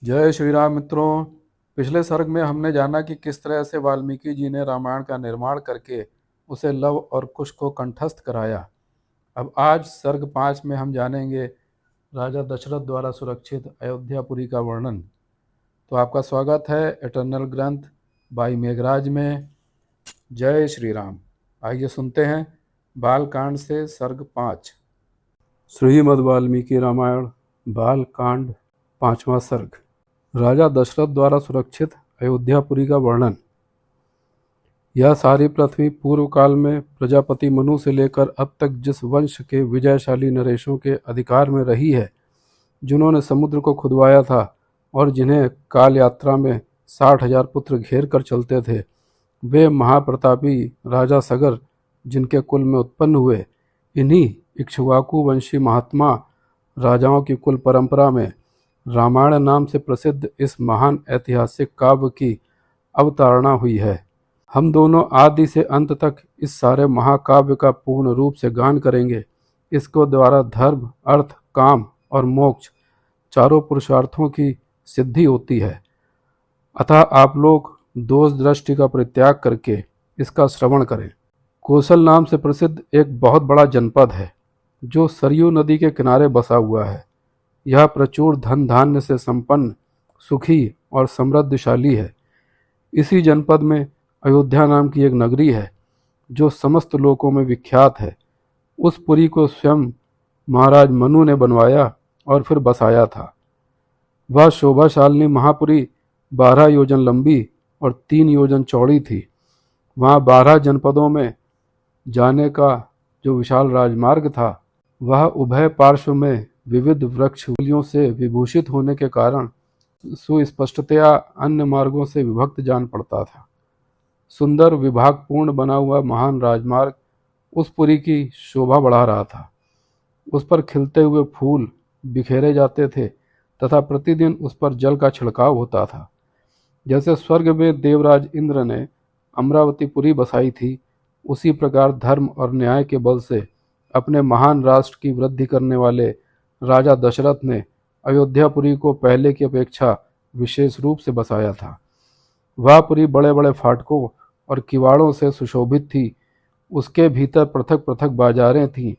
जय श्री राम मित्रों। पिछले सर्ग में हमने जाना कि किस तरह से वाल्मीकि जी ने रामायण का निर्माण करके उसे लव और कुश को कंठस्थ कराया। अब आज सर्ग 5 में हम जानेंगे राजा दशरथ द्वारा सुरक्षित अयोध्यापुरी का वर्णन। तो आपका स्वागत है इटर्नल ग्रंथ बाई मेघराज में। जय श्री राम। आइए सुनते हैं बालकांड से सर्ग 5। श्रीमद् वाल्मीकि रामायण बालकांड 5वां सर्ग। राजा दशरथ द्वारा सुरक्षित अयोध्यापुरी का वर्णन। यह सारी पृथ्वी पूर्व काल में प्रजापति मनु से लेकर अब तक जिस वंश के विजयशाली नरेशों के अधिकार में रही है, जिन्होंने समुद्र को खुदवाया था और जिन्हें काल यात्रा में 60,000 पुत्र घेर कर चलते थे, वे महाप्रतापी राजा सगर जिनके कुल में उत्पन्न हुए, इन्हीं इक्ष्वाकु वंशी महात्मा राजाओं की कुल परंपरा में रामायण नाम से प्रसिद्ध इस महान ऐतिहासिक काव्य की अवतारणा हुई है। हम दोनों आदि से अंत तक इस सारे महाकाव्य का पूर्ण रूप से गान करेंगे। इसको द्वारा धर्म, अर्थ, काम और मोक्ष चारों पुरुषार्थों की सिद्धि होती है। अतः आप लोग दोष दृष्टि का परित्याग करके इसका श्रवण करें। कौशल नाम से प्रसिद्ध एक बहुत बड़ा जनपद है जो सरयू नदी के किनारे बसा हुआ है। यह प्रचुर धन धान्य से संपन्न, सुखी और समृद्धशाली है। इसी जनपद में अयोध्या नाम की एक नगरी है जो समस्त लोकों में विख्यात है। उस पुरी को स्वयं महाराज मनु ने बनवाया और फिर बसाया था। वह शोभाशालिनी महापुरी 12 योजन लंबी और 3 योजन चौड़ी थी। वहाँ 12 जनपदों में जाने का जो विशाल राजमार्ग था, वह उभय पार्श्व में विविध वृक्षवलियों से विभूषित होने के कारण सुस्पष्टतया अन्य मार्गों से विभक्त जान पड़ता था। सुंदर विभागपूर्ण बना हुआ महान राजमार्ग उस पुरी की शोभा बढ़ा रहा था। उस पर खिलते हुए फूल बिखेरे जाते थे तथा प्रतिदिन उस पर जल का छिड़काव होता था। जैसे स्वर्ग में देवराज इंद्र ने अमरावतीपुरी बसाई थी, उसी प्रकार धर्म और न्याय के बल से अपने महान राष्ट्र की वृद्धि करने वाले राजा दशरथ ने अयोध्यापुरी को पहले की अपेक्षा विशेष रूप से बसाया था। वह पुरी बड़े बड़े फाटकों और किवाड़ों से सुशोभित थी। उसके भीतर पृथक पृथक बाजारें थीं।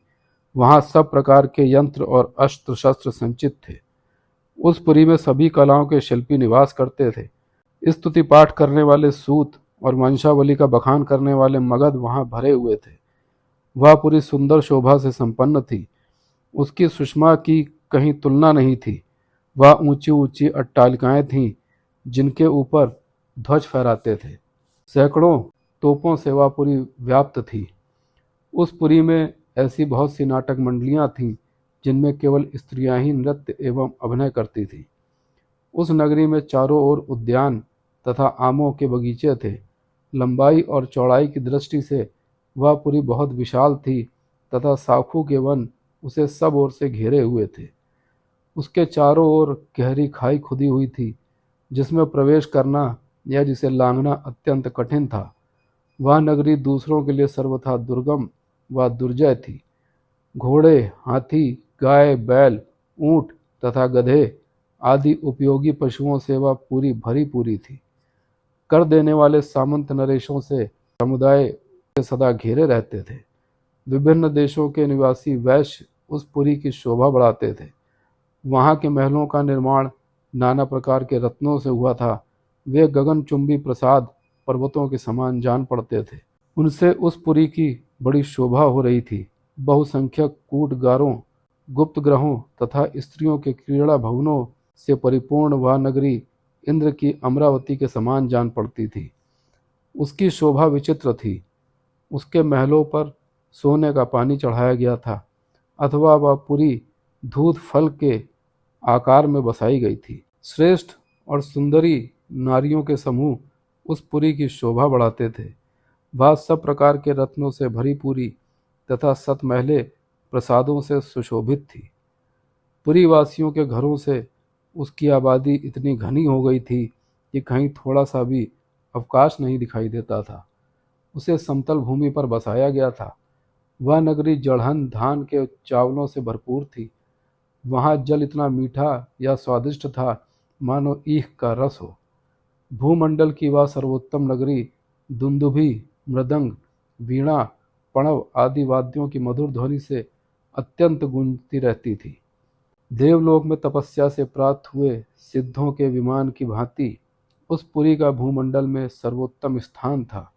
वहाँ सब प्रकार के यंत्र और अस्त्र शस्त्र संचित थे। उस पुरी में सभी कलाओं के शिल्पी निवास करते थे। स्तुति पाठ करने वाले सूत और वंशावली का बखान करने वाले मगध वहाँ भरे हुए थे। वह पुरी सुंदर शोभा से संपन्न थी। उसकी सुषमा की कहीं तुलना नहीं थी। वह ऊंची ऊंची अट्टालिकाएं थीं जिनके ऊपर ध्वज फहराते थे। सैकड़ों तोपों से वह पुरी व्याप्त थी। उस पुरी में ऐसी बहुत सी नाटक मंडलियां थीं जिनमें केवल स्त्रियां ही नृत्य एवं अभिनय करती थीं। उस नगरी में चारों ओर उद्यान तथा आमों के बगीचे थे। लंबाई और चौड़ाई की दृष्टि से वह पुरी बहुत विशाल थी तथा साखू के वन उसे सब ओर से घेरे हुए थे। उसके चारों ओर गहरी खाई खुदी हुई थी जिसमें प्रवेश करना या जिसे लांघना अत्यंत कठिन था। वह नगरी दूसरों के लिए सर्वथा दुर्गम व दुर्जय थी। घोड़े, हाथी, गाय, बैल, ऊंट तथा गधे आदि उपयोगी पशुओं से वह पूरी भरी पूरी थी। कर देने वाले सामंत नरेशों से समुदाय के सदा घेरे रहते थे। विभिन्न देशों के निवासी वैश्य उस पुरी की शोभा बढ़ाते थे। वहाँ के महलों का निर्माण नाना प्रकार के रत्नों से हुआ था। वे गगनचुंबी प्रसाद पर्वतों के समान जान पड़ते थे। उनसे उस पुरी की बड़ी शोभा हो रही थी। बहुसंख्यक कूटगारों, गुप्त ग्रहों तथा स्त्रियों के क्रीड़ा भवनों से परिपूर्ण वह नगरी इंद्र की अमरावती के समान जान पड़ती थी। उसकी शोभा विचित्र थी। उसके महलों पर सोने का पानी चढ़ाया गया था अथवा वह पुरी दूध फल के आकार में बसाई गई थी। श्रेष्ठ और सुंदरी नारियों के समूह उस पुरी की शोभा बढ़ाते थे। वह सब प्रकार के रत्नों से भरी पूरी तथा सतमहले प्रसादों से सुशोभित थी। पुरी वासियों के घरों से उसकी आबादी इतनी घनी हो गई थी कि कहीं थोड़ा सा भी अवकाश नहीं दिखाई देता था। उसे समतल भूमि पर बसाया गया था। वह नगरी जड़हन धान के चावलों से भरपूर थी। वहाँ जल इतना मीठा या स्वादिष्ट था मानो ईख का रस हो। भूमंडल की वह सर्वोत्तम नगरी दुंदुभि, मृदंग, वीणा, पणव आदि वाद्यों की मधुर ध्वनि से अत्यंत गूंजती रहती थी। देवलोक में तपस्या से प्राप्त हुए सिद्धों के विमान की भांति उस पुरी का भूमंडल में सर्वोत्तम स्थान था।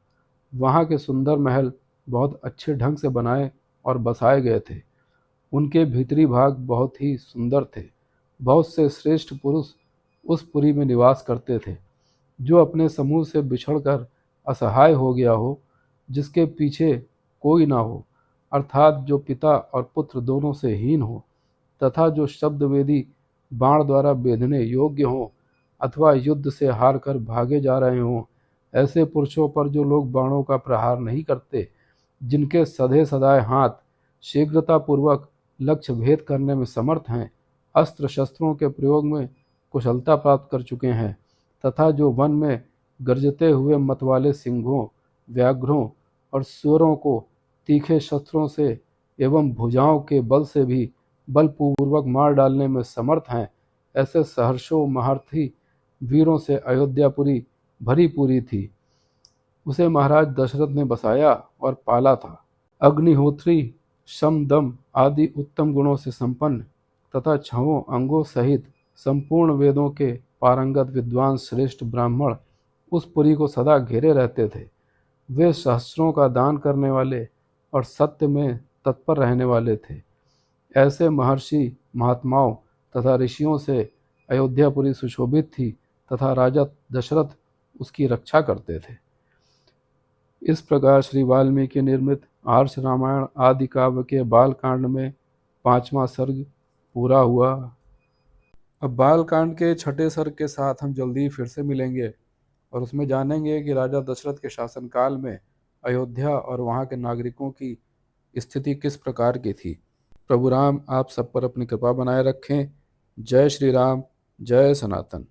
वहाँ के सुंदर महल बहुत अच्छे ढंग से बनाए और बसाए गए थे। उनके भीतरी भाग बहुत ही सुंदर थे। बहुत से श्रेष्ठ पुरुष उस पुरी में निवास करते थे। जो अपने समूह से बिछड़कर असहाय हो गया हो, जिसके पीछे कोई ना हो, अर्थात जो पिता और पुत्र दोनों से हीन हो, तथा जो शब्दवेदी बाण द्वारा बेधने योग्य हों अथवा युद्ध से हार कर भागे जा रहे हों, ऐसे पुरुषों पर जो लोग बाणों का प्रहार नहीं करते, जिनके सधे सधाए हाथ शीघ्रतापूर्वक लक्ष्य भेद करने में समर्थ हैं, अस्त्र शस्त्रों के प्रयोग में कुशलता प्राप्त कर चुके हैं, तथा जो वन में गरजते हुए मतवाले सिंहों, व्याघ्रों और सूअरों को तीखे शस्त्रों से एवं भुजाओं के बल से भी बलपूर्वक मार डालने में समर्थ हैं, ऐसे सहर्षों महारथी वीरों से अयोध्यापुरी भरी पूरी थी। उसे महाराज दशरथ ने बसाया और पाला था। अग्निहोत्री, शम, दम आदि उत्तम गुणों से संपन्न तथा छहों अंगों सहित संपूर्ण वेदों के पारंगत विद्वान श्रेष्ठ ब्राह्मण उस पुरी को सदा घेरे रहते थे। वे सहस्रों का दान करने वाले और सत्य में तत्पर रहने वाले थे। ऐसे महर्षि महात्माओं तथा ऋषियों से अयोध्यापुरी सुशोभित थी तथा राजा दशरथ उसकी रक्षा करते थे। इस प्रकार श्री वाल्मीकि निर्मित आर्ष रामायण आदि काव्य के बालकांड में 5वां सर्ग पूरा हुआ। अब बालकांड के छठे सर्ग के साथ हम जल्दी फिर से मिलेंगे और उसमें जानेंगे कि राजा दशरथ के शासनकाल में अयोध्या और वहाँ के नागरिकों की स्थिति किस प्रकार की थी। प्रभु राम आप सब पर अपनी कृपा बनाए रखें। जय श्री राम, जय सनातन।